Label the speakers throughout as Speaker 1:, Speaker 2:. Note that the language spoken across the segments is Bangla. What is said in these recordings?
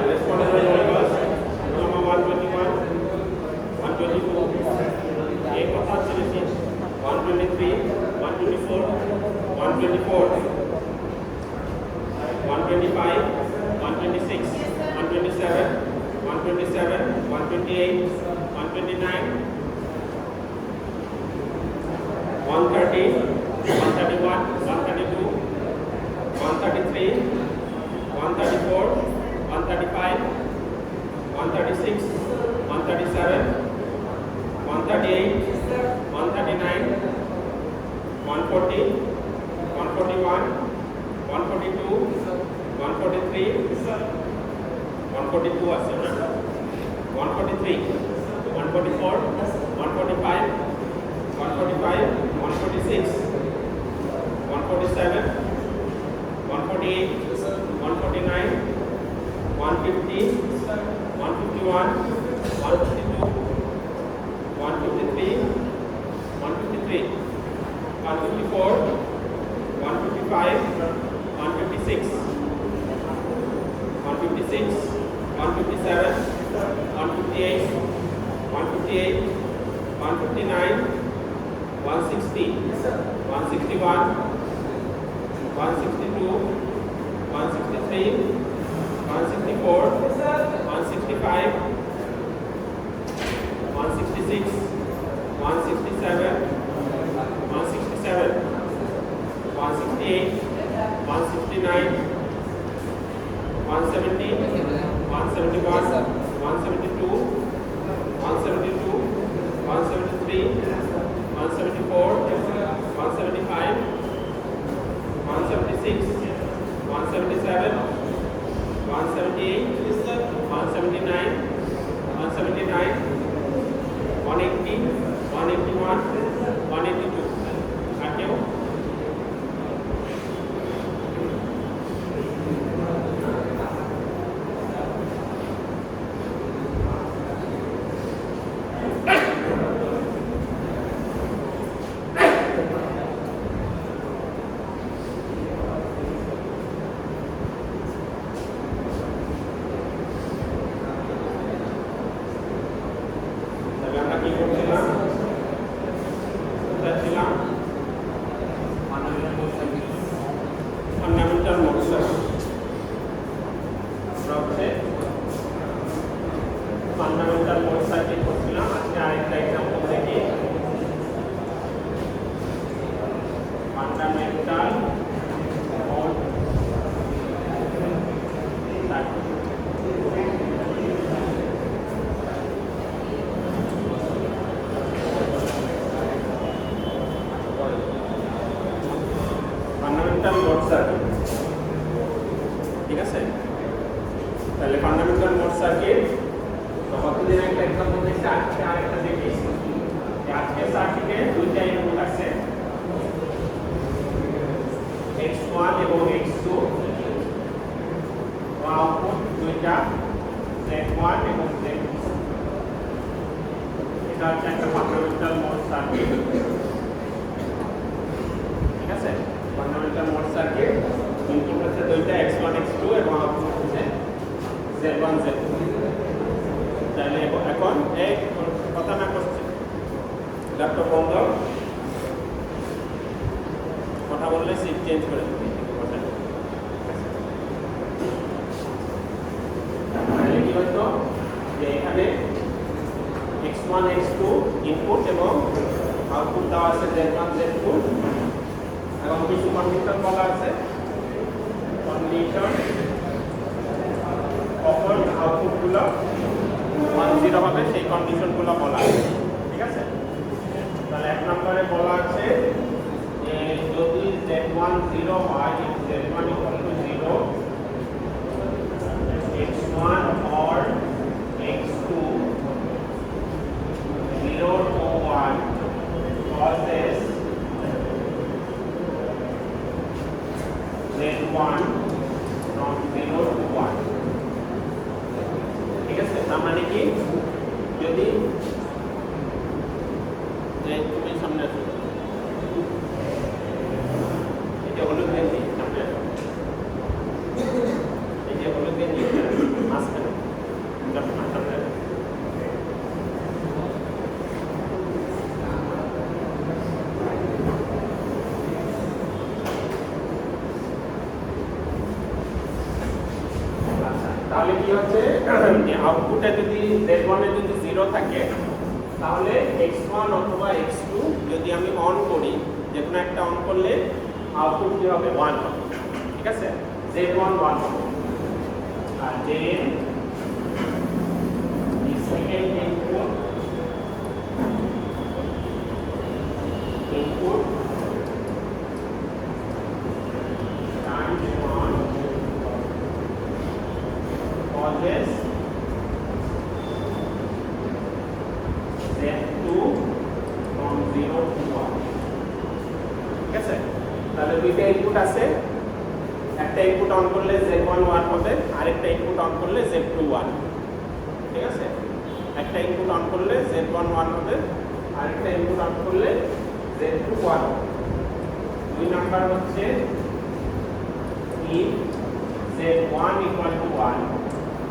Speaker 1: let's follow the numbers. Number 121, 122, 8 of 123, 124, 124, 125, 126, 127, 127, 128, 129, 130, 131, 132, 133, 134, 135, 136, 137, 138, 139, 140, 141, 142, 143, 142 আছে না 143, 144, 145, 145, 146, 147, 148, 149, 150, 151, 152, 153, 153, 154, 155, 156, 156, 157, 158, 158, 159, 160, 161, 162, 163, 164, 165, 166, 167, 167, 168, 169, 170, 171, 172, 172, 173, 174, 175, 176, 177, 178, 179, 179, 180, 181, 182. আর কেউ? ফান্ডামেন্টাল মোড সার্কিট করছিলাম আজকে আরেকটা एग्जांपल দেখি fundamental mode circuit fundamental mode circuit ঠিক আছে তাহলে ফান্ডামেন্টাল মোড সার্কিট কতদিন একটা एग्जांपल দেখছি আজকে আরেকটা দেখি আজকে সার্কিটে দুইটা ইনপুট আছে x1 এবং x2 আউটপুট দুইটা z1 এবং z2 এটা হচ্ছে একটা ফান্ডামেন্টাল মোড সার্কিট ঠিক আছে ফান্ডামেন্টাল মোড সার্কিট ইনপুট হচ্ছে দুইটা x1 x2 এবং আউটপুট হচ্ছে z1 z2 তাহলে এখন এই কথা না করছি ল্যাপটপ বন্ধ কথা বললে সিট চেঞ্জ করে দিবি তাহলে কি হতো যে এখানে x1 x2 ইনপুট এবং আউটপুট দেওয়া আছে z1 z2 এবং কিছু কন্ডিশন বলা আছে কন্ডিশন কখন আউটপুটগুলো 1 0 হবে সেই কন্ডিশনগুলো বলা আছে ঠিক আছে তাহলে এক নম্বরে বলা আছে যে যদি z1 0 হয় z1 0 x1 or x2 0 to 1 causes z1 from 0 to 1 ঠিক আছে তার মানে কি যদি তুমি সামনে আসো এটা হলো গেঞ্জি সামনে আসো এটা হলো গেঞ্জি মাঝখানে আউটপুটে যদি z1 এ যদি 0 থাকে তাহলে x1 অথবা x2 যদি আমি অন করি, যে কোনো একটা অন করলে আউটপুট কি হবে 1 হবে। ঠিক আছে, z1 1 হবে। আর then the second input times 1 causes z2 from 0 to 1। ঠিক আছে, তাহলে দুইটা ইনপুট আছে, একটা ইনপুট অন করলে z1 1 হবে, আরেকটা ইনপুট অন করলে z2 1। ঠিক আছে, একটা ইনপুট অন করলে z1 1 হবে, আরেকটা ইনপুট অন করলে z2 1 হবে। দুই নাম্বার হচ্ছে if z1 equal to 1,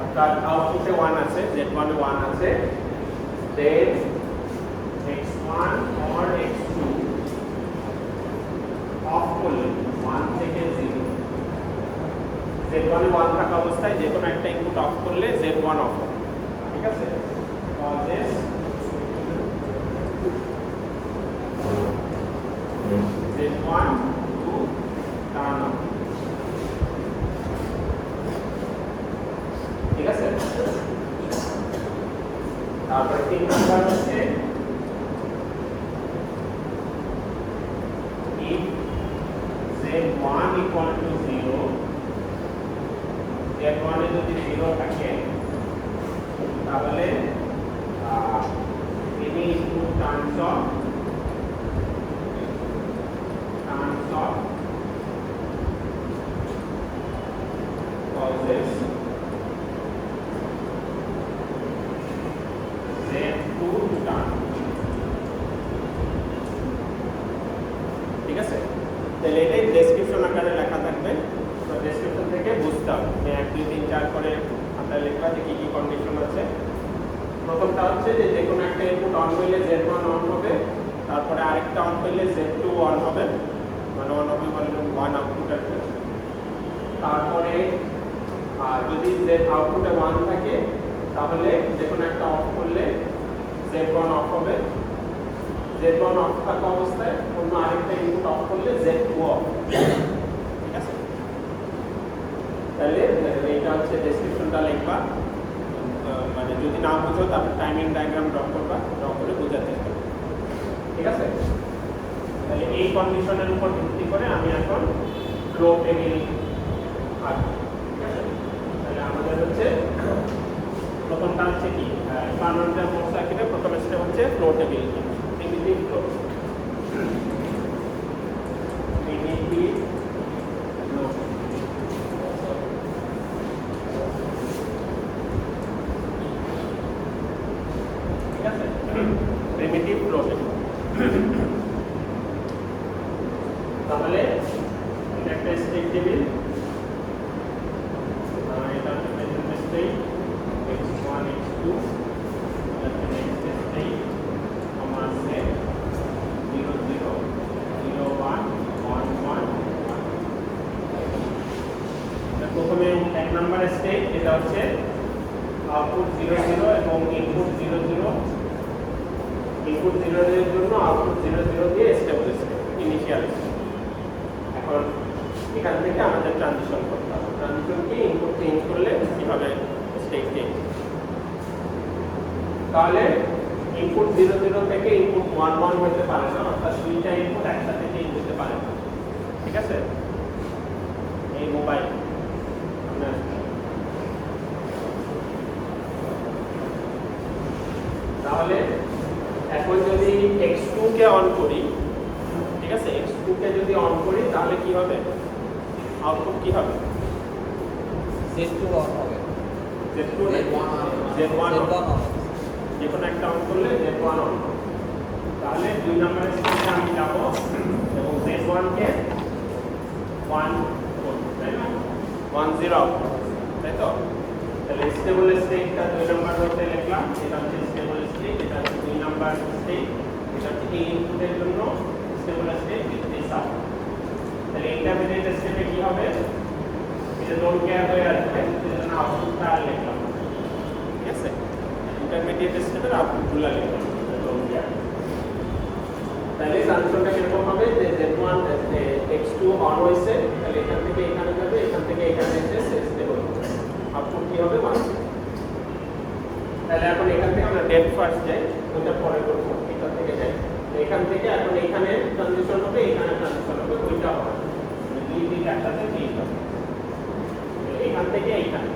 Speaker 1: অর্থাৎ আউটপুটে 1 আছে, z1 এ 1 আছে, then x1 or x2 of করলে 1 থেকে 0, z1 এ 1 থাকা অবস্থায় যে কোনো একটা ইনপুট অফ করলে z1 অফ হবে। ঠিক আছে, causes z1 to turn on। ঠিক আছে, তারপরে 3 নাম্বার হচ্ছে if z1 equal to 0, z1 এ যদি 0 থাকে তাহলে any input turns off causes z2 to turn। ঠিক আছে, তাহলে এটাই ডেসক্রিপশন আকারে লেখা থাকবে, তো ডেসক্রিপশন থেকে বুঝতে হবে যে 1 2 3 4 করে আমরা লিখবা যে কি কি কন্ডিশন আছে। প্রথমটা হচ্ছে যে যে কোনো একটা ইনপুট অন হইলে z1 অন হবে, তারপরে আরেকটা অন হইলে z2 অন হবে, মানে অন হবে মানে 1 আউটপুট আসবে। তারপরে যদি z আউটপুটে 1 থাকে তাহলে যে কোনো একটা অফ করলে z1 অফ হবে, z1 অফ থাকা অবস্থায় অন্য আরেকটা ইনপুট অফ করলে z2 অফ। ঠিক আছে, তাহলে এইটা হচ্ছে ডেসক্রিপশনটা লিখবা, মানে যদি না বুঝো তাহলে টাইমিং ডায়াগ্রাম ড্র করবা, ড্র করে বোঝার চেষ্টা করবা। ঠিক আছে, তাহলে এই কন্ডিশনের উপর ভিত্তি করে আমি এখন ফ্লো টেবিল আঁকবো। ঠিক আছে, তাহলে আমাদের হচ্ছে প্রথমটা হচ্ছে কি ট্রানজিশন মোড সার্কিটে প্রথম স্টেপ হচ্ছে flow table, primitive flow. Primitive flow, ঠিক আছে, প্রিমিটিভ ফ্লো টেবিল। তাহলে এটা একটা স্টেট টেবিল, এটা হচ্ছে প্রেজেন্ট স্টেট x1 x2, এটা নেক্সট স্টেট কমা সেট 0 0 0 1 1 1 1। এটা প্রথমে এক নাম্বার স্টেট, এটা হচ্ছে আউটপুট 0 0 এবং ইনপুট 0 0, ইনপুট 0 0 এর জন্য আউটপুট 0 0 দিয়ে স্টেবল স্টেট, ইনিশিয়াল স্টেট। এখন এখান থেকে আমাদের ট্রানজিশন করতে হবে, ট্রানজিশনকে ইনপুট চেঞ্জ করলে কিভাবে স্টেট চেঞ্জ। তাহলে ইনপুট 0 0 থেকে ইনপুট 1 1 হতে পারে না, অর্থাৎ দুইটা ইনপুট একসাথে চেঞ্জ হতে পারে না। ঠিক আছে, এই মোবাইল তাহলে এখন যদি x2 কে অন করি, ঠিক আছে, x2 কে যদি অন করি তাহলে কি হবে, আউটপুট কি হবে,
Speaker 2: z2 অন হবে,
Speaker 1: z2
Speaker 2: z1
Speaker 1: হবে, যে কোনো একটা অন করলে z1 অন হবে। তাহলে দুই নম্বরের স্টেপে আমি যাব এবং z1 কে 1 করব, তাই না, 1 0 তাই তো। তাহলে স্টেবল স্টেটটা দুই নম্বর হতে লিখলাম, এটা হচ্ছে স্টেবল স্টেট, এটা হচ্ছে দুই নম্বর স্টেট, এটা হচ্ছে এই ইনপুটের জন্য স্টেবল স্টেট দিস আউট। তাহলে ইন্টারমিডিয়েট স্টেপে কি হবে, এটা ডোন্ট কেয়ার হয়ে আসবে, সেজন্য আউটপুটটা আর লিখলাম। ইমিডিয়েট স্টেপের আউটপুটগুলো লিখলাম। তাহলে ট্রানজিশনটা কিরকম হবে যে Z1 X2 অন হয়েছে, তাহলে এখান থেকে এখানে যাবে, এখান থেকে এখানে এসে স্টেবল আউটপুট কি হবে 1। তাহলে এখন এখান থেকে আমরা ডেট ফার্স্ট যাই, ওটা পরে করবো, এখান থেকে যাই। এখান থেকে এখন এখানে ট্রানজিশন হবে, এখানে ট্রানজিশন হবে, ওইটা হবে দুই দিক একসাথে ঠিক হবে। এখান থেকে এখানে,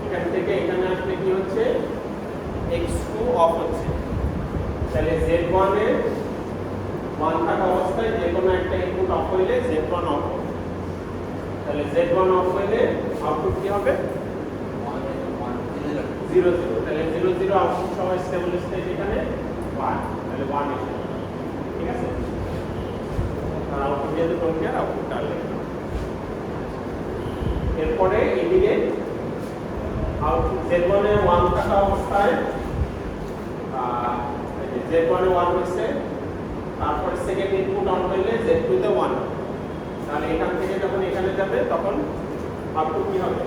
Speaker 1: এখান থেকে এখানে আসলে কি হচ্ছে X2 অফ হচ্ছে। তাহলে Z1 এর 1 থাকা অবস্থায় যে কোনো একটা ইনপুট অফ হইলে Z1 অফ হবে। তাহলে Z1 অফ হইলে আউটপুট কি হবে 0 0। তাহলে 0 0 আউটপুট সহ স্টেবল স্টেট এখানে 1, তাহলে 1 এসে ঠিক আছে। আর আউটপুট যেহেতু ডোন্ট কেয়ার আউটপুট আর লিখলাম। এরপরে এদিকে আউটপুট Z1 এর 1 থাকা অবস্থায় Z1 এ 1 হচ্ছে, তারপরে সেকেন্ড ইনপুট অন হইলে Z2 তে 1, তাহলে এখান থেকে যখন এখানে যাবে তখন আউটপুট কি হবে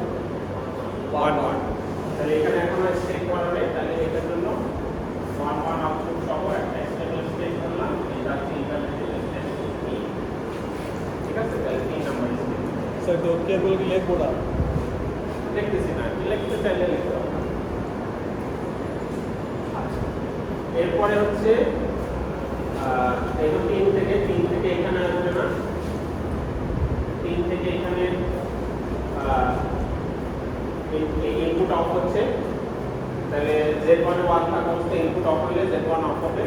Speaker 1: 1 1। তাহলে এখানে এখন স্টেট করাবে, তাহলে এটার জন্য 1 1 আউটপুট সহ একটা স্টেবল স্টেট করলাম, এটা হচ্ছে ইন্টারমিডিয়েট স্টেট ঠিক আছে। তাহলে 3 নাম্বার স্টেট
Speaker 3: স্যার তো কেবল কি লিখবো না,
Speaker 1: লিখতেছি না, লিখতে চাইলে লিখতে হবে। এরপরে হচ্ছে এই 3 থেকে এখানে আসবে না, 3 থেকে এখানে ইনপুট অফ হচ্ছে। তাহলে Z1 এ 1 থাকা অবস্থায় ইনপুট অফ হইলে Z1 অফ হবে।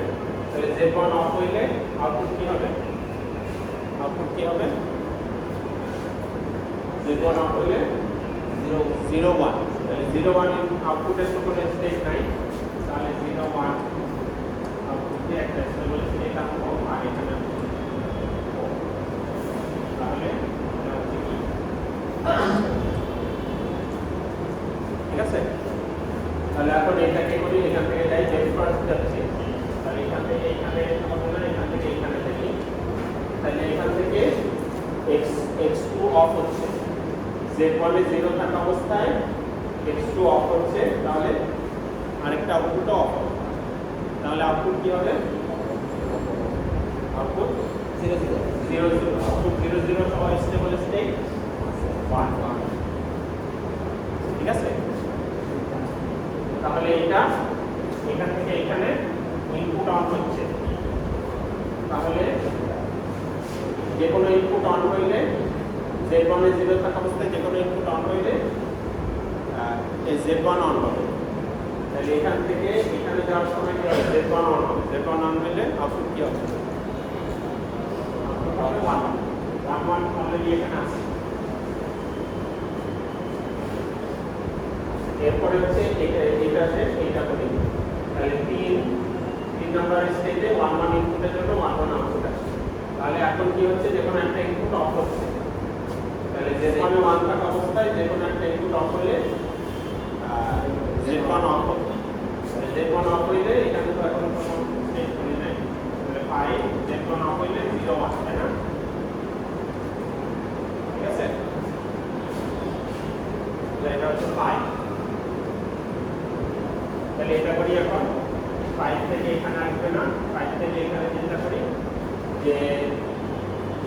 Speaker 1: তাহলে Z1 অফ হইলে আউটপুট কি হবে Z1 অফ হইলে 0 1। তাহলে 0 1 আউটপুটের কোনো স্টেট নাই, তাহলে 0 1 আউটপুট দিয়ে একটা স্টেবল স্টেট আনবো। আর এখানে তাহলে এটা হচ্ছে কি ঠিক আছে। তাহলে এখন এটাকে করি, এখান থেকে যাই, ডেট ফার্স্ট যাচ্ছে, তাহলে এখান থেকে এখানে হবে না, এখান থেকে এখানে দেখি। তাহলে এখান থেকে X2 অফ হচ্ছে, Z1 এ 0 থাকা অবস্থায় X2 অফ হচ্ছে, তাহলে আরেকটা আউটপুট অফ হবে। তাহলে আউটপুট কি হবে আউটপুট
Speaker 2: 0 0
Speaker 1: 0 0, আউটপুট 0 0 সহ স্টেবল স্টেট 1 1 ঠিক আছে। তাহলে এটা এখান থেকে এখানে ইনপুট অন হচ্ছে, তাহলে যে কোনো ইনপুট অন হইলে Z1 এ 0 থাকা অবস্থায় যে কোনো ইনপুট অন হইলে Z1 অন হবে। তাহলে এখান থেকে এখানে যাওয়ার সময় কি হবে Z1 অন হবে, Z1 অন হইলে আউটপুট কি হবে 1 1 অলরেডি এখানে আছে। এরপরে হচ্ছে এটা শেষ, এইটা করি। তাহলে 3 নাম্বার স্টেজে 1 1 ইনপুটের জন্য 1 1 আউটপুট আসে। তাহলে এখন কি হচ্ছে যে কোনো একটা ইনপুট অফ হচ্ছে, তাহলে Z1 এ 1 থাকা অবস্থায় যে কোনো একটা ইনপুট অফ হলে Z1 অফ হবে। তাহলে Z1 অফ হইলে এখানে তো এখন কোনো স্টেট করি নাই, তাহলে 5 Z1 অফ হইলে 0 1, তাই না ঠিক আছে। এটা হচ্ছে 5, তাহলে এটা করি এখন 5 থেকে এখানে আসবে না, 5 থেকে এখানে চিন্তা করি যে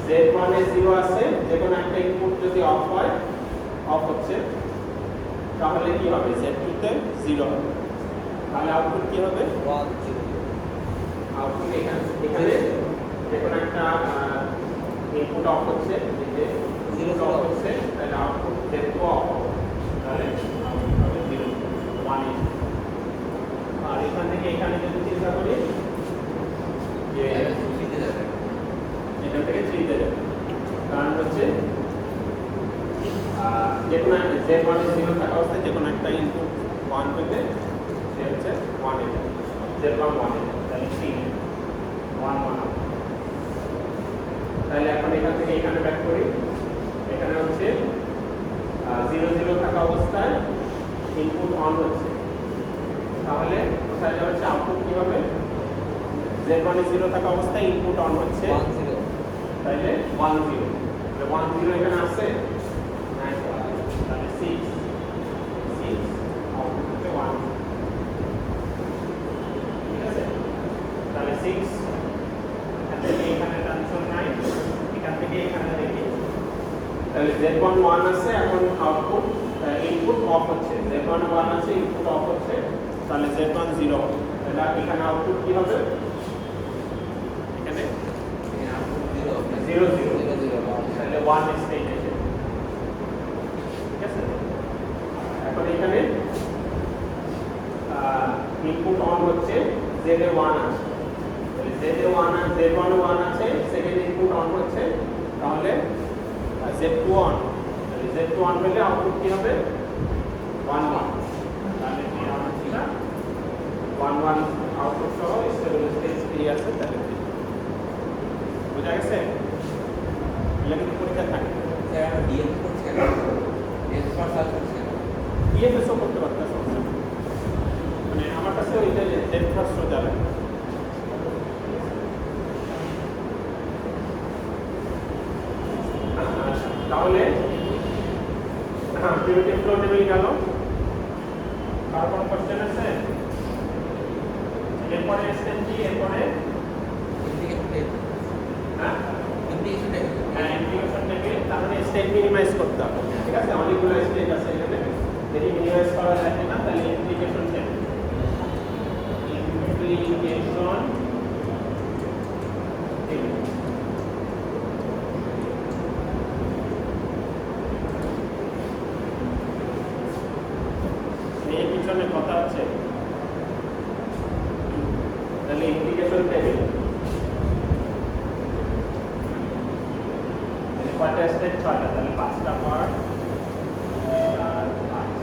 Speaker 1: Z1 এ 0 আছে, যে কোনো একটা ইনপুট যদি অফ হয়, অফ হচ্ছে, তাহলে কি হবে Z2 তে 0 হবে। তাহলে আউটপুট কি হবে
Speaker 2: 1 0
Speaker 1: আউটপুট এখানে যে কোনো একটা ইনপুট অফ হচ্ছে, যে 0 অফ হচ্ছে, তাহলে আউটপুট Z2 অফ হবে, তাহলে আউটপুট হবে 0 1। আর এখান থেকে এখানে যদি চিন্তা করি যে এখান থেকে 3 তে যাবে, কারণ হচ্ছে যে কোনো Z1 এ 0 থাকা অবস্থায় যে কোনো একটা ইনপুট 1 পেতে সে হচ্ছে 1 এ যাবে, Z1 1 এ যাবে, তাহলে 3 1 1 হবে। তাহলে এখন এখান থেকে এখানে ব্যাক করি, এখানে হচ্ছে 0 0 থাকা অবস্থায় ইনপুট অন হচ্ছে, তাহলে কোথায় যাবে হচ্ছে আউটপুট কি হবে Z1 এ 0 থাকা অবস্থায় ইনপুট অন হচ্ছে
Speaker 2: 1 0
Speaker 1: তাহলে 1 0, 1 0 এখানে আছে, তাহলে 6 6 আউটপুট হচ্ছে 1। তাহলে Z1 1 আছে, এখন আউটপুট ইনপুট অফ হচ্ছে, Z1 1 আছে, ইনপুট অফ হচ্ছে, তাহলে Z1 0 হবে। তাহলে এখানে আউটপুট কি হবে? এখানে 0 0, তাহলে 1 স্টেট আছে, ঠিক আছে। এখন এখানে ইনপুট অন হচ্ছে, Z এ 1 আছে, তাহলে Z এ 1 আছে, Z1 1 আছে, সেকেন্ড ইনপুট অন হচ্ছে, তাহলে Z2 অন, তাহলে Z2 অন হলে আউটপুট কি হবে? 1 1, তাহলে কি হচ্ছে না 1 1 আউটপুট সহ স্টেবল স্টেট 3 আছে, তাহলে বুঝা গেছে? এগুলো কিন্তু পরীক্ষা থাকে, ইএফএসও করতে পারতে সমস্যা নেই। মানে আমার কাছে ওই যে ডেট ফার্স্ট যাবে, তাহলে প্রিমিটিভ ফ্লো টেবিল গেল। তারপর কোশ্চেন আছে, এরপরে স্টেপ কি? এরপরে ইন্টিগ্রেশন টেবিল, তাহলে স্টেট মিনিমাইজ করতে হবে, ঠিক আছে। অনেকগুলো স্টেট আছে এখানে, যদি মিনিমাইজ করা যায় না তাহলে ইন্টিগ্রেশন টেবিল, ইন্টিগ্রেশন টেবিল এই পিছনে কথা আছে, তাহলে ইন্টিগ্রেশন টেবিল কয়টা স্টেপ? 6টা, তাহলে 5টা পার্ট, 4 5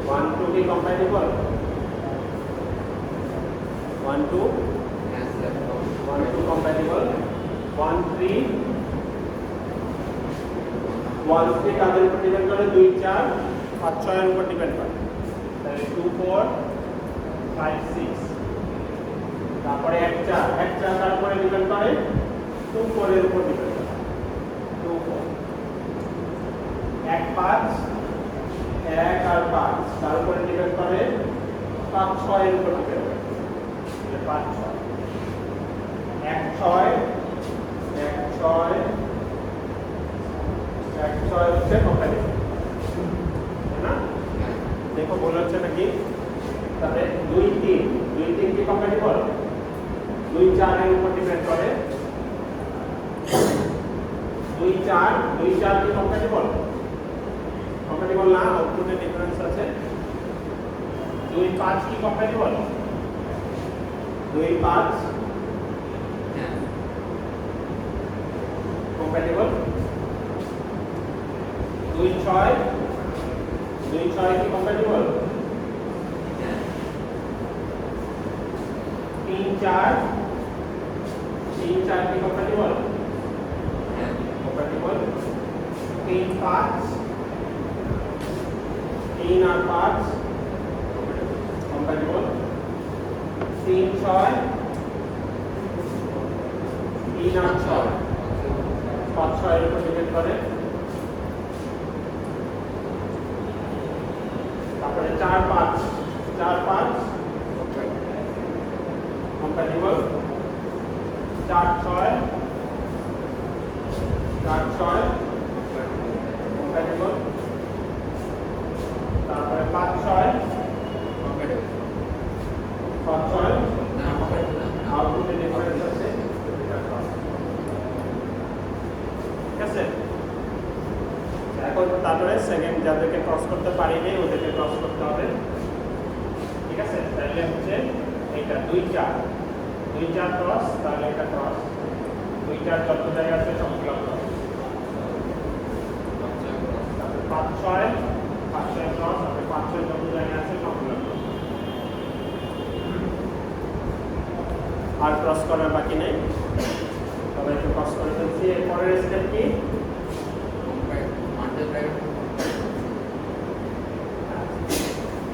Speaker 1: 1 2 কি compatible? 1 2 compatible, 1 3 কাদের উপর ডিপেন্ড করে? 2 4 5 6 এর উপর ডিপেন্ড করে, তাহলে 2 4 5 6। তারপরে 1 4 কার উপর ডিপেন্ড করে? 2 4 এর উপর ডিপেন্ড করে, 2 4 1 5 1 আর 5 তার উপরে ডিপেন্ড করে, 5 6 এর উপর ডিপেন্ড করে, 5 6 1 6 হচ্ছে কম্প্যাটিবল, তাই না? দেখো বলা হচ্ছে নাকি, তাহলে 2 3 কি কম্প্যাটিবল? 2 4 এর উপর ডিপেন্ড করে, 2 4 কি কম্প্যাটিবল? কম্প্যাটিবল না, আউটপুটে ডিফারেন্স আছে। 2 5 কি কম্প্যাটিবল? 2 5 কম্প্যাটিবল। 2 6 কি কম্প্যাটিবল? 3 4 কি কম্প্যাটিবল? কম্প্যাটিবল। 3 5 3 আর 5 কম্প্যাটিবল। 3 6 আর 6 5 6 এর উপর ডিপেন্ড করে। তারপরে 4 5 কম্প্যাটিবল। 4 6 কম্প্যাটিবল। তারপরে 5 6 আউটপুটে ডিফারেন্স আছে, ঠিক আছে। এখন তারপরে সেকেন্ড যাদেরকে ক্রস করতে পারিনি ওদেরকে ক্রস করতে হবে, ঠিক আছে। তাহলে হচ্ছে এটা 2 4 ক্রস, তাহলে এটা ক্রস 2 4 যত জায়গা আছে সবগুলো ক্রস। তারপরে 5 6 ক্রস, তারপরে 5 6 যত জায়গা আছে সবগুলো ক্রস। আর ক্রস করার বাকি নেই, সবাইকে ক্রস করে ফেলছি। এরপরের স্টেপ কি?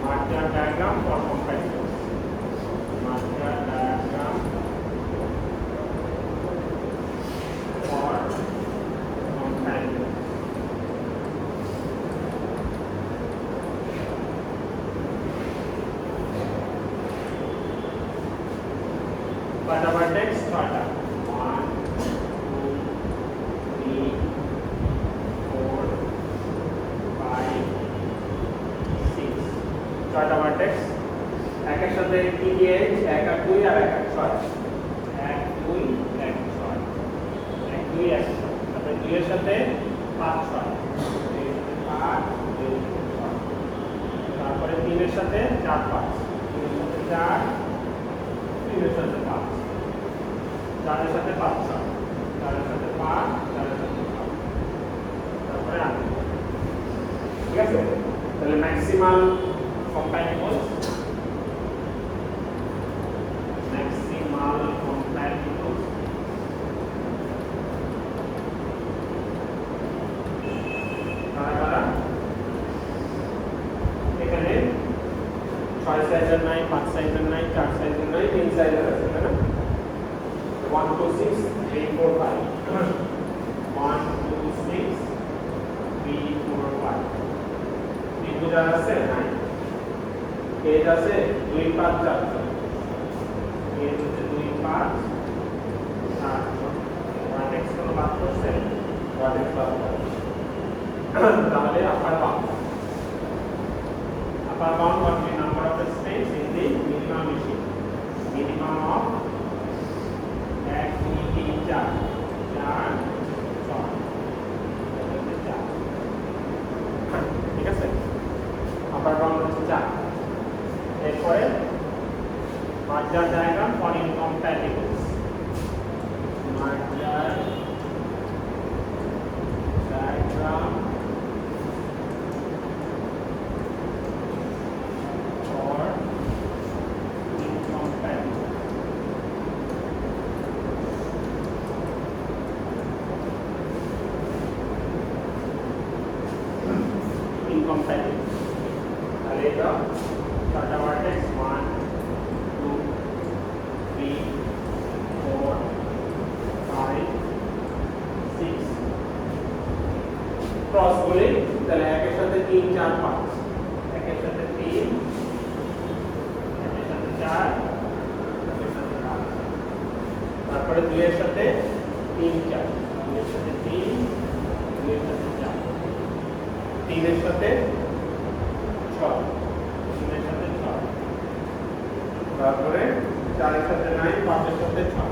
Speaker 1: Margin diagram for compatible. 2 আর 1 6
Speaker 4: 1 2 1 6 1 2 1 6 তারপরে 2 এর সাথে 5 6 এর সাথে 5 2 6 তারপরে 3 এর সাথে 4 5 3 এর সাথে 4 3 এর সাথে 5 4 এর সাথে 5 6 4 এর সাথে 5 4 এর সাথে 5 তারপরে 8
Speaker 1: ঠিক আছে তাহলে ম্যাক্সিমাল
Speaker 4: compatible maximal compatible
Speaker 1: কারা এখানে 6 সাইজের নাই 5 সাইজের নাই 4 সাইজের নাই 3 সাইজের আছে তাই না 1 2 6 3 4 5 1 2 6 3 4 5 ত্রিভুজার আছে নাই পেজ আছে 2 5 4
Speaker 4: এর হচ্ছে 2 5 4 1x কোন বাদ করছে
Speaker 1: 1 বাদ তাহলে আপার bound
Speaker 4: what the number of space in the minimum machine minimum of 1 2 3 4 4
Speaker 1: ঠিক আছে আপার বাউন্ড হচ্ছে 4
Speaker 4: এরপরে merger diagram for incompatibles
Speaker 1: merger diagram
Speaker 4: for incompatible
Speaker 1: incompatible তাহলে এটা
Speaker 4: data vertex 1 2 3 4 5 6
Speaker 1: ক্রস বলে তাহলে একের সাথে 3 4 5
Speaker 4: একের সাথে 3 একের সাথে 4 একের সাথে 5
Speaker 1: তারপরে 2 এর সাথে 3 4
Speaker 4: 2 এর সাথে 3 2 এর সাথে 4
Speaker 1: 3 এর সাথে 6
Speaker 4: 3 এর সাথে 6
Speaker 1: তারপরে 4 এর সাথে 9 5 এর সাথে 6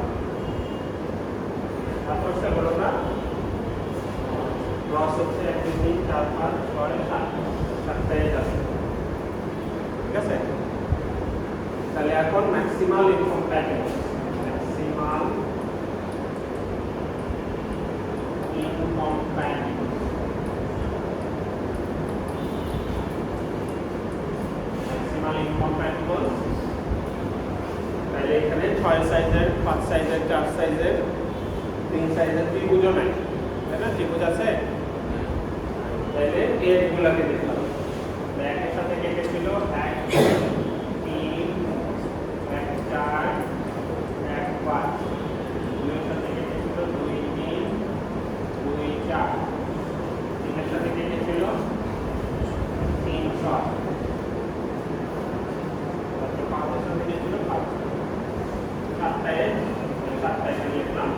Speaker 4: তারপর সে হলো না ক্রস হচ্ছে 1 2 3 4 5 6 7 7টাই আছে
Speaker 1: ঠিক আছে তাহলে এখন maximal ইনকম্প্যাটিবল
Speaker 4: maximal incompatible maximal incompatible
Speaker 1: তাহলে এখানে 6 সাইজের 5 সাইজের 4 সাইজের 3 সাইজের ত্রিভুজ নাই তাই না ত্রিভুজ আছে তাহলে এর গুলাকে দিতে হবে
Speaker 4: একের সাথে কেটে ছিল 1 3 1 4 1 5 দুইয়ের সাথে কেটে ছিল 2 3 2 4 তিনের সাথে কেটে ছিল 3 6 তারপর 5 এর সাথে কেটে ছিল 5 সাতটায় লিখলাম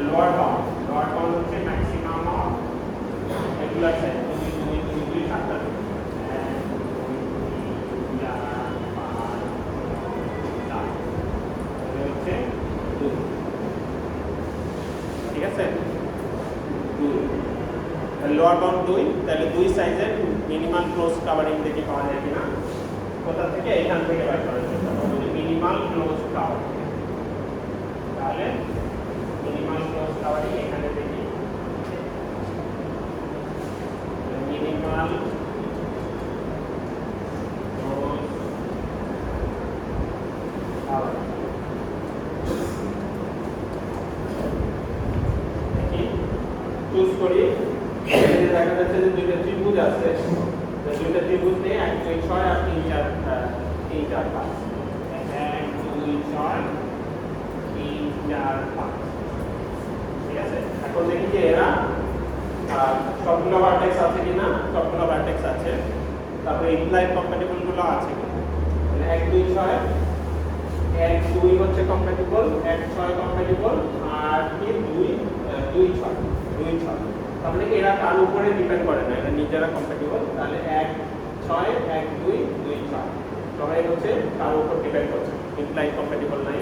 Speaker 4: লোয়ার বাউন্ড হচ্ছে ম্যাক্সিমাম অফ রেগুলার সাইজ 2 2 2 2 সাতটা 1 2 4 5 6
Speaker 1: ঠিক আছে 2 লোয়ার বাউন্ড 2 তাহলে 2 সাইজের মিনিমাল ক্লোজ কভারিং দেখে পাওয়া যায় কিনা
Speaker 4: কোথা থেকে এখান থেকে বের করার চেষ্টা করব মিনিমাল ক্লোজ কভার তাহলে মিনিমাল ক্লোজ কভারিং এখানে দেখি মিনিমাল ক্লোজ কভার দেখি
Speaker 1: চুজ করি এখানে দেখা যাচ্ছে যে দুইটা ত্রিভুজ আছে তো দুইটা ত্রিভুজ নিয়ে 1 2 6 আর 3 4 3 4 5
Speaker 4: 1 2 6 3 4 5 ঠিক আছে
Speaker 1: এখন দেখি যে এরা সবগুলো ভার্টেক্স আছে কিনা সবগুলো ভার্টেক্স আছে তারপরে ইমপ্লাইড কম্প্যাটিবল গুলো আছে কিনা মানে 1 2 6 1 2 হচ্ছে কম্প্যাটিবল 1 6 কম্প্যাটিবল আর কি 2 2 6 2 6 তার মানে এরা কার উপরে ডিপেন্ড করে না এরা নিজেরা কম্প্যাটিবল তাহলে 1 6 1 2 2 6 সবাই হচ্ছে কার উপর ডিপেন্ড করছে ইমপ্লাইড কম্প্যাটিবল নাই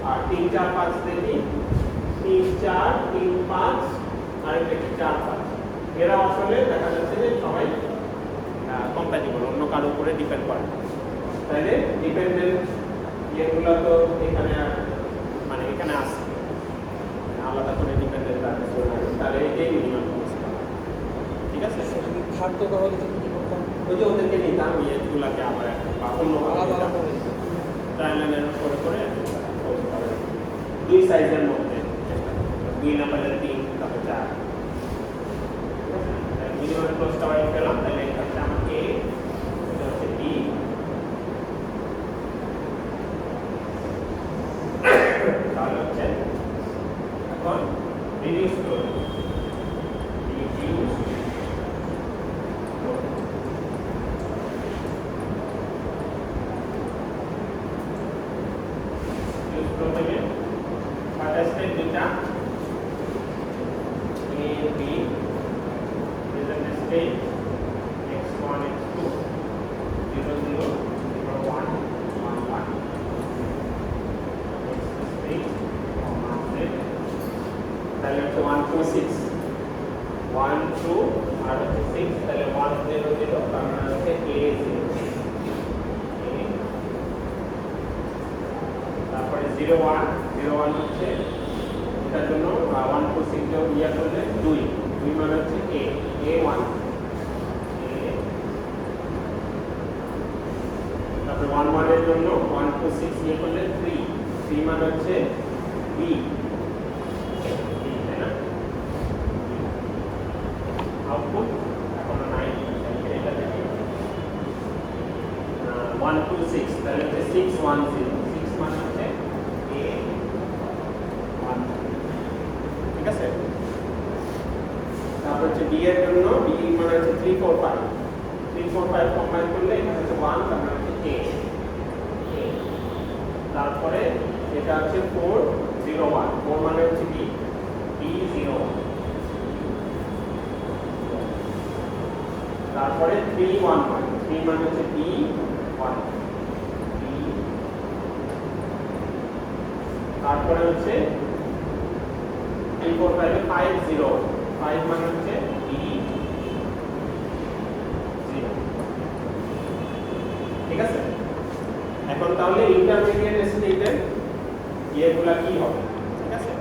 Speaker 1: আর 3 4 5 দেখি 3 4 3 5 আর এটা 4 5 এরা আসলে দেখা যাচ্ছে যে সবাই কম্প্যাটিবল, অন্য কারো উপরে ডিপেন্ড করে। তাহলে ডিপেন্ডেন্ট ইয়েগুলো তো এখানে মানে এখানে আসে, আলাদা করে ডিপেন্ডেন্ট রাখতে হবে, তাহলে এটাই মিনিমাম অবস্থা। ঠিক আছে,
Speaker 3: থাকতো তাহলে তো কি করতাম?
Speaker 1: ওই যে ওদেরকে নিতাম ইয়েগুলোকে আবার বা অন্য
Speaker 3: আলাদা আলাদা করে
Speaker 1: ট্রায়ালের করে করে দুই সাইজের মধ্যে 2 নাম্বারের 3 তারপর 4 মিনিমাম ক্লোজটা বাইরে পেলাম। তাহলে এটা হচ্ছে আমার A, এটা হচ্ছে B, তাহলে হচ্ছে এখন রিডিউস করব, রিডিউস থেকে 28 স্টেপ দুটা A B present state x1 x2 0 0 0 1 1 1 next state comma z তাহলে হচ্ছে 1 2 6 1 2 আর হচ্ছে 6 তাহলে 1 0 0 তার মানে হচ্ছে A 0 তারপরে 0 1 0 1 হচ্ছে এটার জন্য 1 2 6 যোগ ইয়া করলে 2 2 মানে হচ্ছে A A 1 A তারপরে 1 1 এর জন্য 1 2 6 ইয়া করলে 3 3 মানে হচ্ছে B তাই না? আউটপুট এখন 9 এটা থেকে 1 2 6 তাহলে হচ্ছে 6 1 0 6 মানে হচ্ছে A 1 ঠিক আছে। তারপর হচ্ছে B এর জন্য B মানে হচ্ছে 3 4 5 3 4 5 কম্বাইন করলে এটা হচ্ছে 1 তার মানে হচ্ছে A তারপরে এটা হচ্ছে 4 0 1 4 মানে হচ্ছে B B 0 1 তারপরে 3 1 1 3 মানে হচ্ছে B 1 B তারপরে হচ্ছে 3 4 5 5 0 5 মানে হচ্ছে B 0 ঠিক আছে। এখন তাহলে ইন্টারমিডিয়েট স্টেটের ইয়েগুলা কি হবে? ঠিক আছে,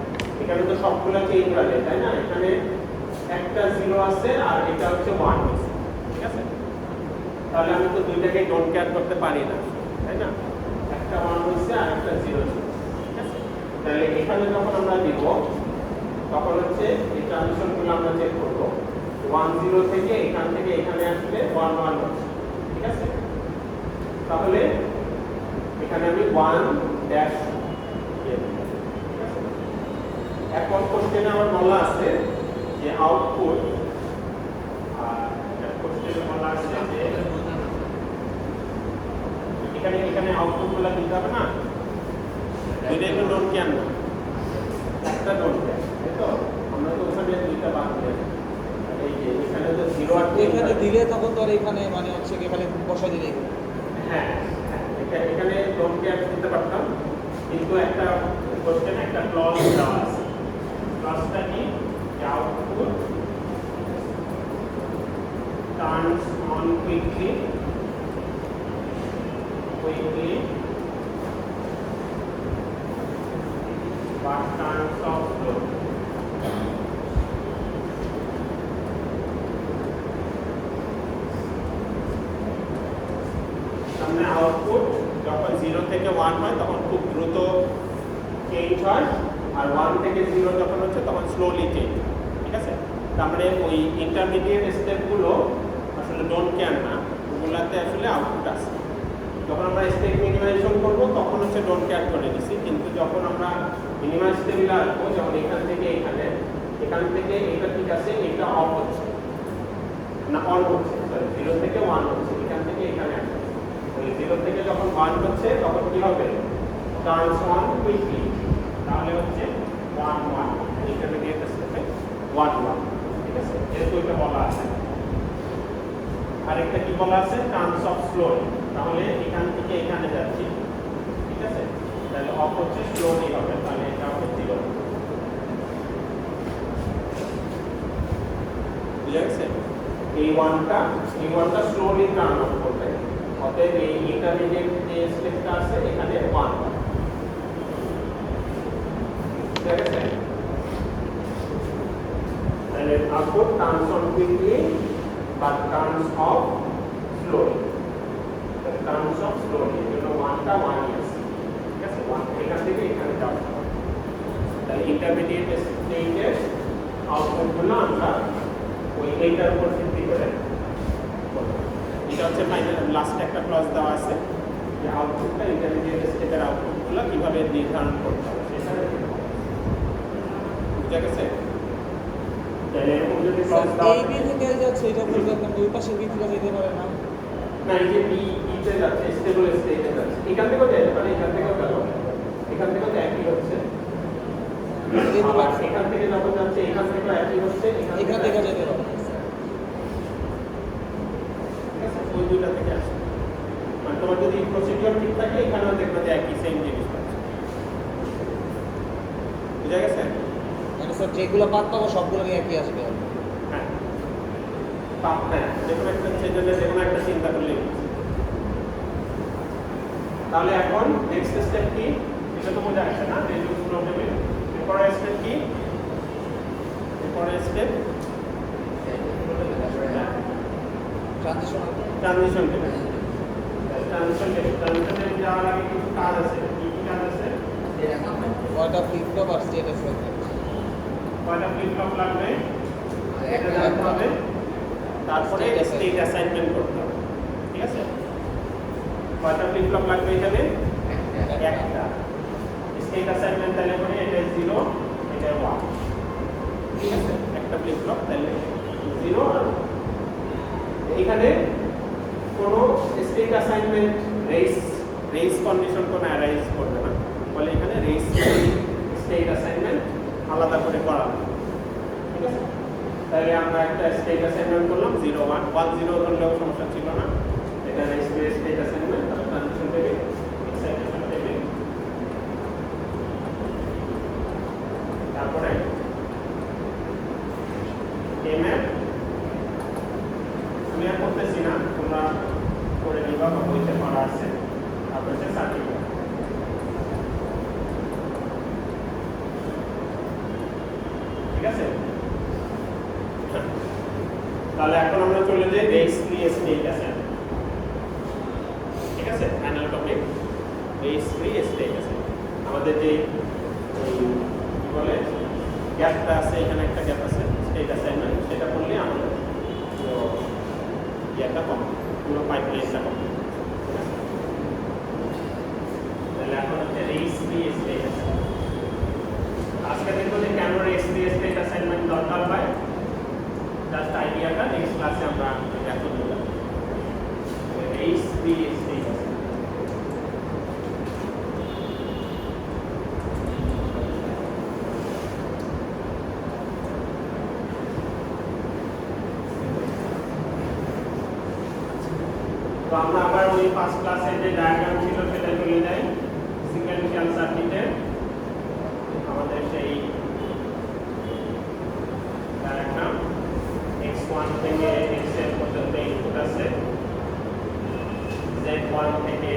Speaker 1: এখানে তো সবগুলা চেঞ্জ হবে তাই না? এখানে একটা 0 আছে আর এটা হচ্ছে 1 আছে, ঠিক আছে। তাহলে আমি তো দুইটাকে ডোন্ট কেয়ার করতে পারি না তাই না? একটা 1 হচ্ছে আর একটা 0 ছিল, ঠিক আছে। তাহলে এখানে যখন আমরা দিব তখন হচ্ছে এই ট্রানজিশনগুলো আমরা চেক করব 1 0 থেকে এখান থেকে এখানে আসলে 1 1 হচ্ছে, ঠিক আছে। তাহলে এখানে আমি 1 ড্যাশ দিয়ে দেব, ঠিক আছে। এখন কোশ্চেনে আমার বলা আছে যে আউটপুট কোশ্চেনে বলা আছে যে এখানে আউটপুটগুলো দিতে হবে না, দুইটা একটু নোট কেন না, একটা নোট কেন তাই তো? আমরা তো ওখানে দুইটা বাদ দিয়ে এই যে এখানে তো 0 আর 2
Speaker 3: এখানে দিলে তখন তো আর এখানে মানে হচ্ছে কি এখানে বসাই দিলেই হবে।
Speaker 1: হ্যাঁ এখানে ডোন্ট কেয়ার দিতে পারতাম, কিন্তু একটা কোশ্চেনে একটা ক্লজ দেওয়া আছে। ক্লজটা কি? Output turns on quickly but turns off slow. সামনে আউটপুট যখন 0 থেকে 1 হয় তখন খুব দ্রুত চেঞ্জ হয়, আর 1 থেকে 0 যখন হচ্ছে তখন স্লোলি চেঞ্জ, ঠিক আছে। তার মানে ওই ইন্টারমিডিয়েট স্টেপগুলো আসলে ডোন্ট কেয়ার না, ওগুলাতে আসলে আউটপুট আসে। যখন আমরা স্টেপ মিনিমাইজেশন করবো তখন হচ্ছে ডোন্ট কেয়ার করে দিছি, কিন্তু যখন আমরা মিনিমাইজ স্টেপগুলো আসবো যেমন এখান থেকে এখানে, এখান থেকে এটা ঠিক আছে, এটা অফ হচ্ছে না অন হচ্ছে, সরি 0 থেকে 1 হচ্ছে, এখান থেকে এখানে আসছে। ওই 0 থেকে যখন 1 হচ্ছে তখন কি হবে? টার্নস অন কুইকলি, তাহলে হচ্ছে 1 1 ইন্টারমিডিয়েট স্টেপে 1 1, ঠিক আছে। যেহেতু এটা বলা আছে। আরেকটা কি বলা আছে? টার্নস অফ স্লো, তাহলে এখান থেকে এখানে যাচ্ছি, ঠিক আছে। তাহলে অফ হচ্ছে স্লোলি হবে, তাহলে এটা হবে 0। বুঝা গেছে? এই ওয়ানটা স্লোলি টার্ন অফ করবে, অতএব এই ইন্টারমিডিয়েট যে স্টেপটা আছে এখানে 1 হবে। বুঝা গেছে? তাহলে output turns on quickly but turns of slowly, turns of slowly, এর জন্য 1টা 1 আছে। ঠিক আছে, 1 এখান থেকে এখানে যাবে। তাহলে ইন্টারমিডিয়েট স্টেজের আউটপুটগুলো আমরা ওই এইটার উপর ভিত্তি করে করব। এটা হচ্ছে ফাইনাল লাস্ট একটা ক্লজ দেওয়া আছে যে আউটপুটটা ইন্টারমিডিয়েট স্টেজের আউটপুটগুলো কিভাবে নির্ধারণ করতে হবে সেটা বুঝা গেছে? তাহলে এরকম যদি ক্লজ দেওয়া
Speaker 3: এই বি থেকে যাচ্ছে এটা বলতে আপনি দুই পাশে বি থেকে যেতে পারে না।
Speaker 1: না, এই যে বিতে যাচ্ছে স্টেবল স্টেজে যাচ্ছে, এখান থেকেও যেতে পারে, এখান থেকেও গেল, এখান থেকেও তো একই হচ্ছে। আবার এখান থেকে যখন যাচ্ছে এখান থেকেও একই হচ্ছে,
Speaker 3: এখান থেকে যেতে পারে।
Speaker 1: ঠিক আছে, ওই দুইটা থেকে আসে। মানে তোমার যদি প্রসিডিউর ঠিক থাকে এখানেও দেখবে যে একই সেম জিনিস পাচ্ছে। বুঝা গেছে?
Speaker 3: মানে স্যার যেগুলো বাদ পাবো সবগুলো একই আসবে।
Speaker 1: হ্যাঁ, হ্যাঁ, যে কোনো একটা সেজন্য যে কোনো একটা চিন্তা করলে। তাহলে এখন নেক্সট স্টেপ কি? এটা তো বোঝা গেছে না, রেডিউস প্রবলেমে এরপরের স্টেপ কি? এরপরের step
Speaker 3: transitional
Speaker 1: transition table. Transition table যাওয়ার আগে কিছু কাজ আছে। কি কি কাজ আছে?
Speaker 3: কয়টা ফ্লিপ ফ্লপ আর স্টেটাস লাগবে।
Speaker 1: কয়টা ফ্লিপ ফ্লপ লাগবে এটা জানতে হবে, তারপরে স্টেট অ্যাসাইনমেন্ট করতে হবে। ঠিক আছে, কয়টা ফ্লিপ ফ্লপ লাগবে এখানে? একটা। স্টেট অ্যাসাইনমেন্ট তাহলে করে এটা 0 এটা 1। ঠিক আছে, একটা ফ্লিপ ফ্লপ তাহলে 0 আর এখানে কোনো স্টেট অ্যাসাইনমেন্ট রেইজ কন্ডিশন কোনো অ্যারাইজ করবে না, বলে এখানে রেইজ স্টেট অ্যাসাইনমেন্ট আলাদা করে করা হবে। ঠিক আছে, তাহলে আমরা একটা স্টেট অ্যাসাইনমেন্ট করলাম 0 1 1 0 ধরলেও সমস্যা ছিল না। এটা রেইজ স্টেট অ্যাসাইনমেন্ট, তাহলে ট্রানজিশন টেবিল, এক্সাইটেশন টেবিল, তারপরে এমএফ আমি আর করতেছি না, তোমরা করে নিবা বা বইতে পড়া আছে। তারপরে হচ্ছে সার্টিফিকেট। ঠিক আছে, তাহলে এখন আমরা চলে যাই রেইজ ফ্রি স্টেট অ্যাসাইনমেন্ট। ঠিক আছে, final topic raise free state assignment. আমাদের যে কি বলে গ্যাপটা আছে, এখানে একটা গ্যাপ আছে স্টেট অ্যাসাইনমেন্ট, সেটা করলে আমাদের একটা কমপ্লিট, পুরো পাইপলাইনটা কমপ্লিট। তাহলে এখন হচ্ছে রেইজ ফ্রি স্টেট অ্যাসাইনমেন্ট। আজকে দেখবো যে কেন রেইজ ফ্রি স্টেট অ্যাসাইনমেন্ট দরকার হয়, জাস্ট আইডিয়াটা নেক্সট ক্লাসে আমরা এখন বললাম। রেইজ ফ্রি স্টেট অ্যাসাইনমেন্ট তো আমরা আবার ওই ফার্স্ট ক্লাসের যে ডায়াগ্রাম ছিল সেটা চলে যাই। সিকোয়েন্সিয়াল সার্কিটের আমাদের সেই ডায়াগ্রাম x1 থেকে xn পর্যন্ত ইনপুট আছে, z1 থেকে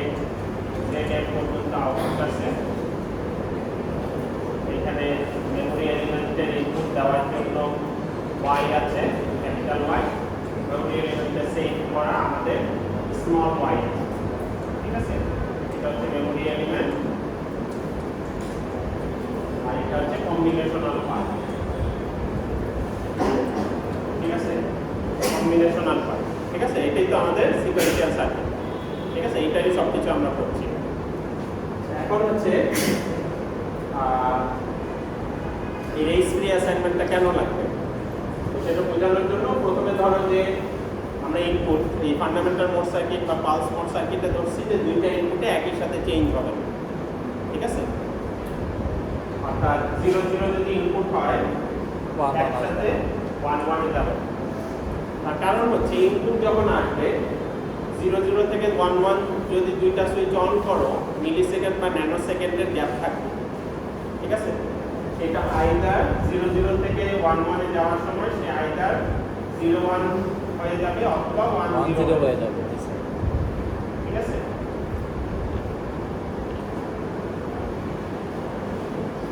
Speaker 1: zn পর্যন্ত আউটপুট আছে। এখানে মেমোরি এলিমেন্টের ইনপুট দেওয়ার জন্য y আছে, ক্যাপিটাল Y। মেমোরি এলিমেন্টের সেট করা আমাদের স্মল y। ঠিক আছে, এটা হচ্ছে মেমোরি এলিমেন্ট আর এটা হচ্ছে কম্বিনেশনাল পার্ট। ঠিক আছে, কম্বিনেশনাল পার্ট। ঠিক আছে, এটাই তো আমাদের সিকোয়েন্সিয়াল সার্কিট। ঠিক আছে, এইটাই সবকিছু আমরা করছি। এখন হচ্ছে এই রেইজ ফ্রি অ্যাসাইনমেন্টটা কেন লাগবে সেটা বোঝানোর জন্য প্রথমে ধরো যে আমরা ইনপুট এই ফান্ডামেন্টাল মোড সার্কিট বা পালস মোড সার্কিটে ধরছি যে দুইটা ইনপুটে একই সাথে চেঞ্জ হবে। ঠিক আছে, অর্থাৎ 0 0 যদি ইনপুট হয় একসাথে 1 1 এ যাবে। তার কারণ হচ্ছে ইনপুট যখন আসবে 00 থেকে 11 যদি দুইটা সুইচ অন করো মিলি সেকেন্ড বা ন্যানো সেকেন্ডের গ্যাপ থাকবে, ঠিক আছে? সেটা আইদার 00 থেকে 11 এ যাওয়ার সময় সে আইদার 01 হয়ে যাবে অথবা 10
Speaker 2: জিরো হয়ে যাবে।
Speaker 1: ঠিক আছে?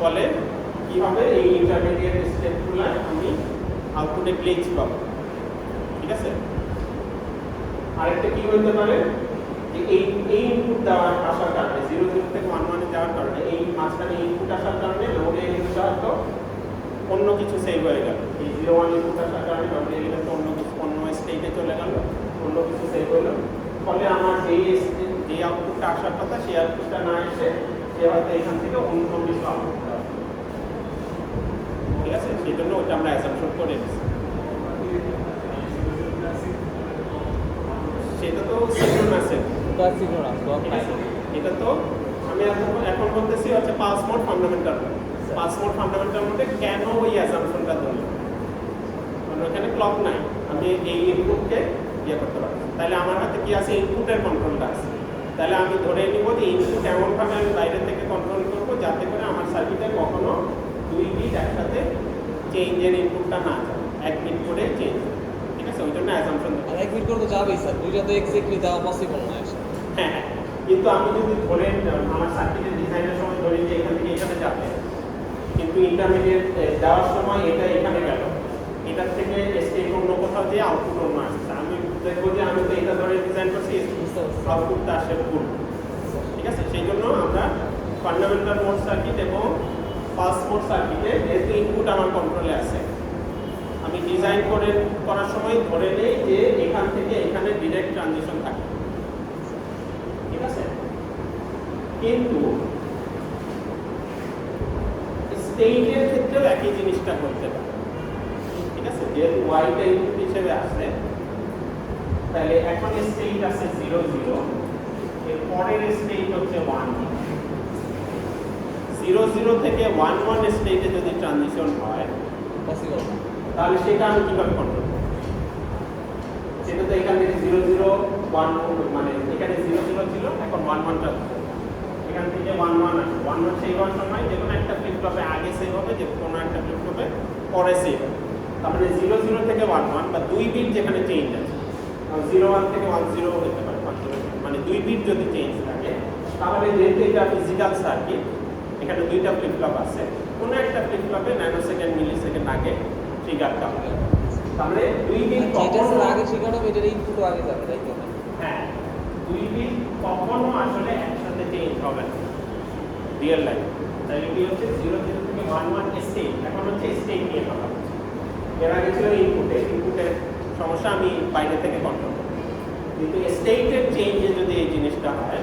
Speaker 1: ফলে কি হবে, এই ইন্টারমিডিয়েট স্টেপগুলো আমি আউটপুটে গ্লিচ পাবো, ঠিক আছে? আরেকটা কি হতে পারে যে এই ইনপুট দেওয়ার আসার কারণে 00 থেকে 11 এ যাওয়ার কারণে এই মাঝখানে ইনপুট আসার কারণে লোডে হয়তো অন্য কিছু সেভ হয়ে গেল। এই 01 ইনপুট আসার কারণে লোডে এলিমেন্ট অন্য কিছু অন্য স্টেটে চলে গেল, অন্য কিছু সেভ হলো। ফলে আমার যে আউটপুটটা আসার কথা সেই আউটপুটটা না এসে সে হয়তো এখান থেকে অন্য কিছু আউটপুট পাবে, ঠিক আছে? সেই জন্য ওটা আমরা অ্যাসাম্পশন করে নিচ্ছি। সেটা তো সিনক্রোনাসের,
Speaker 2: ওটা সিনক্রোনাস ব্লক
Speaker 1: ঠিক
Speaker 2: নাই।
Speaker 1: আছে? এটা তো আমি এখন বলতেছি হচ্ছে pulse mode fundamental. Pulse mode fundamental মধ্যে কেন ওই অ্যাসাম্পশনটা ধরলাম, কারণ ওখানে ক্লক নাই, আমি এই ইনপুটকে ইয়ে করতে পারি। তাহলে আমার হাতে কি আছে, ইনপুটের কন্ট্রোলটা আছে। তাহলে আমি ধরে নিব যে ইনপুট এমনভাবে আমি বাইরে থেকে কন্ট্রোল করবো যাতে করে আমার সার্কিটে কখনো 2 বিট একসাথে চেঞ্জের ইনপুটটা না যায়, 1 বিট করে চেঞ্জ, ঠিক আছে? ওই জন্য অ্যাসাম্পশন।
Speaker 3: আর এক মিনিট করে তো যাবেই স্যার, দুইটা তো এক্স্যাক্টলি দেওয়া পসিবল নয়।
Speaker 1: হ্যাঁ, কিন্তু আমি যদি ধরে আমার সার্কিটের ডিজাইনের সময় ধরি যে এখান থেকে এখানে যাবে, কিন্তু ইন্টারমিডিয়েট যাওয়ার সময় এটা এখানে গেল, এটার থেকে স্টেট অন্য কোথাও দিয়ে আউটপুট অন্য আসছে, আমি দেখবো যে আমি তো এটা ধরে ডিজাইন করছি, আউটপুটটা আসে ভুল, ঠিক আছে? সেই জন্য আমরা ফান্ডামেন্টাল মোড সার্কিট এবং পালস মোড সার্কিটে যেহেতু ইনপুট আমার কন্ট্রোলে আছে, আমি ডিজাইন করার সময় ধরে নেই যে এখান থেকে এখানে ডিরেক্ট ট্রানজিশন থাকে, ঠিক আছে? কিন্তু স্টেটের ক্ষেত্রেও একই জিনিসটা করতে পারে, ঠিক আছে? যেহেতু ওয়াইটা ইনপুট হিসেবে আসে, তাহলে এখন স্টেট আছে 00, এর পরের স্টেট হচ্ছে 11। 00 থেকে 11 স্টেটে যদি ট্রানজিশন হয়
Speaker 3: পসিবল।
Speaker 1: তাহলে সেটা আমি কিভাবে কন্ট্রোল করব? সেটা তো এখান থেকে 0011 মানে এখানে 00 ছিল, এখন 11টা এখান থেকে 11 আসে। 11 সেভ হওয়ার সময় যে কোনো একটা ফ্লিপ ফ্লপে আগে সেভ হবে, যে কোনো একটা ফ্লিপ ফ্লপে পরে সেভ হবে। তার মানে 00 থেকে 11 বা 2 বিট যেখানে চেঞ্জ আছে, 01 থেকে 10 হতে পারে, মানে 2 বিট যদি চেঞ্জ থাকে, তাহলে যেহেতু এটা ফিজিক্যাল সার্কিট, এখানে দুইটা ফ্লিপ ফ্লপ আছে, কোনো একটা ফ্লিপ ফ্লপে ন্যানো সেকেন্ড মিলি সেকেন্ড আগে ট্রিগারটা হবে। তাহলে 2 বিট
Speaker 3: যেটা আগে ট্রিগার হবে এটার ইনপুটও আগে যাবে, তাই তো?
Speaker 1: হ্যাঁ, 2 বিট কখনো আসলে একসাথে চেঞ্জ হবে না রিয়েল লাইফ। তাহলে কি হচ্ছে 00 থেকে 11 স্টেট, এখন হচ্ছে স্টেট নিয়ে কথা হচ্ছে। এর আগে ছিল ইনপুটের সমস্যা আমি বাইরে থেকে কন্ট্রোল করব, কিন্তু স্টেটের চেঞ্জে যদি এই জিনিসটা হয়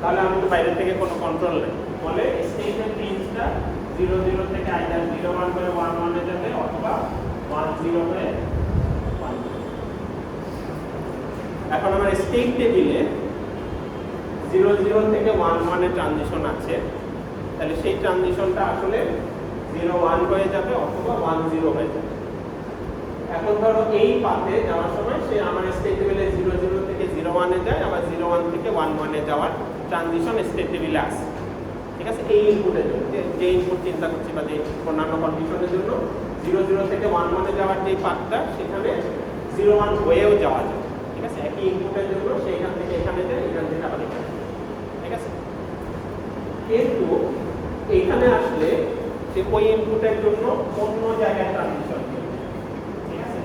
Speaker 1: তাহলে আমি তো বাইরে থেকে কোনো কন্ট্রোল নেই, ফলে স্টেটের চেঞ্জটা 00 থেকে আইদার 01 হয়ে 11 এ যাবে অথবা 10 হয়ে 1। এখন আমার স্টেট টেবিলে 00 থেকে 11 এ ট্রানজিশন আছে, তাহলে সেই ট্রানজিশনটা আসলে 01 হয়ে যাবে অথবা 10 হয়ে যাবে। এখন ধরো এই পাথে যাওয়ার সময় সে আমার স্টেট টেবিলে 00 থেকে 01 এ যায়, আবার 01 থেকে 11 এ যাওয়ার ট্রানজিশন স্টেট টেবিলে আসে, ঠিক আছে? এই ইনপুটের জন্য যে ইনপুট চিন্তা করছি বা যে অন্যান্য কন্ডিশনের জন্য 00 থেকে 11 এ যাওয়ার যে পাথটা সেখানে 01 হয়েও যাওয়া যায়, ঠিক আছে? একই ইনপুটের জন্য সেইখান থেকে এখানে যায়, এখান থেকে আবার এখানে, ঠিক আছে? কিন্তু এইখানে আসলে সে ওই ইনপুটের জন্য অন্য জায়গায় ট্রানজিশন, ঠিক আছে?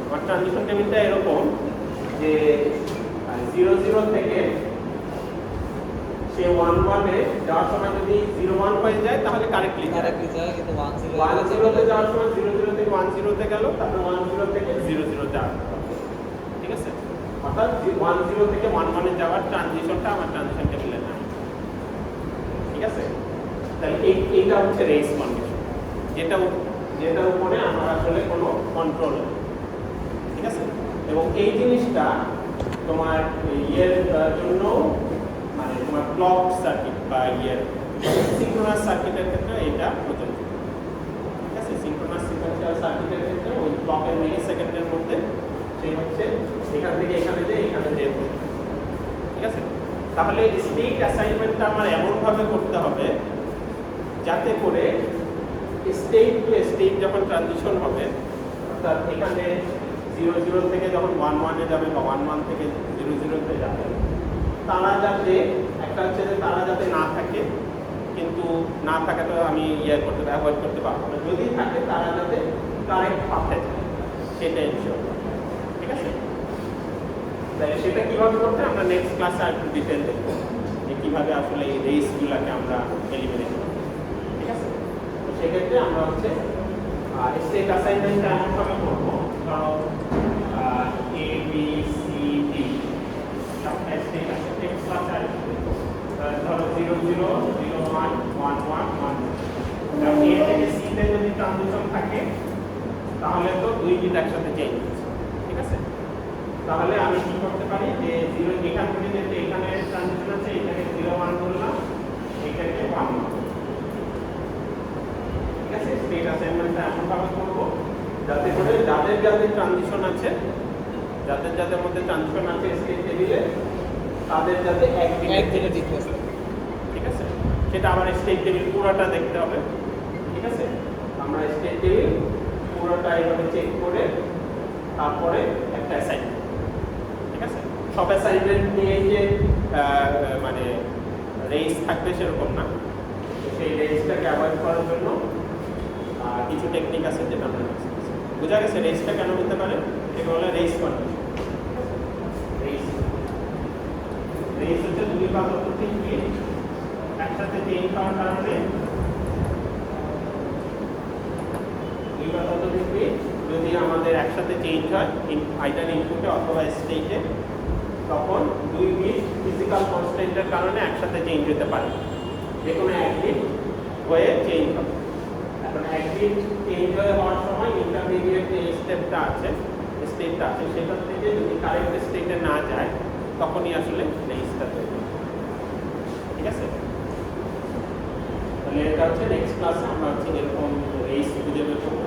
Speaker 1: আমার ট্রানজিশন টেবিলটা এরকম যে 00 থেকে সে 11 এ যাওয়ার সময় যদি 01 হয়ে যায় তাহলে কারেক্টলি
Speaker 3: যায়, কিন্তু
Speaker 1: 10 তে যাওয়ার সময় 00 থেকে 10 তে গেল, তারপর 10 থেকে 00 যাওয়ার, ঠিক আছে? অর্থাৎ 10 থেকে 11 এ যাওয়ার ট্রানজিশনটা আমার ট্রানজিশন টেবিলে নাই, ঠিক আছে? তাহলে এইটা হচ্ছে রেস কন্ডিশন, যেটার উপরে আমার আসলে কোনো কন্ট্রোল নেই, ঠিক আছে? এবং এই জিনিসটা তোমার ইয়ের জন্য মানে তোমার ক্লক সার্কিট বা ইয়ের সিনক্রোনাস সার্কিটের ক্ষেত্রে এটা প্রযোজ্য, ঠিক আছে? সিনক্রোনাস সিকোয়েন্সিয়াল সার্কিটের ক্ষেত্রে ওই ক্লকের মিলি সেকেন্ডের মধ্যে সেই হচ্ছে এখান থেকে এখানে যে এখানে যে, ঠিক আছে? তাহলে স্টেট অ্যাসাইনমেন্টটা আমার এমনভাবে করতে হবে যাতে করে স্টেট টু স্টেট যখন ট্রানজিশন হবে, অর্থাৎ এখানে 0 থেকে যখন 1 যাবে বা 1 থেকে 0 যাবে, তারা যাতে একটা হচ্ছে যে তারা যাতে না থাকে, কিন্তু না থাকে তো আমি অ্যাভয়েড করতে পারবো না, যদি থাকে তারা যাতে কারেক্ট পাথে থাকে সেটা ইনশিওর, ঠিক আছে? তাহলে সেটা কীভাবে করতে আমরা নেক্সট ক্লাসে আর একটু ডিটেল দেখবো যে কীভাবে আসলে এই রেসগুলোকে আমরা এলিমিনেট করবো, ঠিক আছে? তো সেক্ষেত্রে আমরা হচ্ছে স্টেট অ্যাসাইনমেন্টটা এমনভাবে করবো, ধরো A B C D সবটা স্টেট আছে, নেক্সট ক্লাসে আর ধরো 0 0 0 1 1 1 1 A থেকে C তে যদি ট্রানজিশন থাকে তাহলে তো 2 বিট একসাথে চেঞ্জ হচ্ছে, ঠিক আছে? তাহলে আমি কি করতে পারি যে 0 এখান থেকে যেতে এখানে ট্রানজিশন আছে, এখানে 0 1 ধরলাম, এখানে 1 ঠিক আছে? স্টেট অ্যাসাইনমেন্টটা এমনভাবে করবো যাতে করে যাদের যাদের ট্রানজিশন আছে, যাদের মধ্যে ট্রানজিশন আছে স্টেট টেবিলে, তাদের যাতে এক
Speaker 3: দিনে ডিফারেন্স,
Speaker 1: ঠিক আছে? সেটা আবার স্টেট টেবিল পুরোটা দেখতে হবে, ঠিক আছে? আমরা স্টেট টেবিল পুরোটা এইভাবে চেক করে তারপরে একটা অ্যাসাইনমেন্ট, ঠিক আছে? সব অ্যাসাইনমেন্ট নিয়ে যে মানে রেঞ্জ থাকবে সেরকম না, সেই রেঞ্জটাকে অ্যাভয়েড করার জন্য কিছু টেকনিক আছে যেটা আমরা বোঝা গেছে। রেঞ্জটা কেন হতে পারে, এটা বলে রেঞ্জ কন্ডিশন। রেঞ্জ হচ্ছে দুই বা ততোধিক বিট একসাথে চেঞ্জ হওয়ার কারণে, দুই বা ততোধিক বিট যদি আমাদের একসাথে চেঞ্জ হয় আইদার ইনপুটে অথবা স্টেটে, তখন 2 বিট ফিজিক্যাল কনস্ট্যান্টের কারণে একসাথে চেঞ্জ হতে পারে, যে কোনো এক বিট হয়ে চেঞ্জ হবে। এখন এক বিট চেঞ্জ হয়ে হওয়ার সময় ইন্টারমিডিয়েট যে স্টেটটা আছে সেটা থেকে যদি কারেক্ট স্টেটে না যায় তখনই আসলে রেঞ্জটা তৈরি হবে, ঠিক আছে? তাহলে এটা হচ্ছে নেক্সট ক্লাসে আমরা হচ্ছে এরকম রেঞ্জ খুঁজে বের করবো,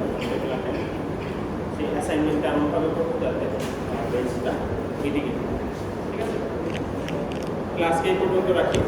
Speaker 1: সেই অ্যাসাইনমেন্টটা এমনভাবে করবো যাতে রেঞ্জটা এদিকে, ঠিক আছে? ক্লাসকে এই পর্যন্ত রাখি।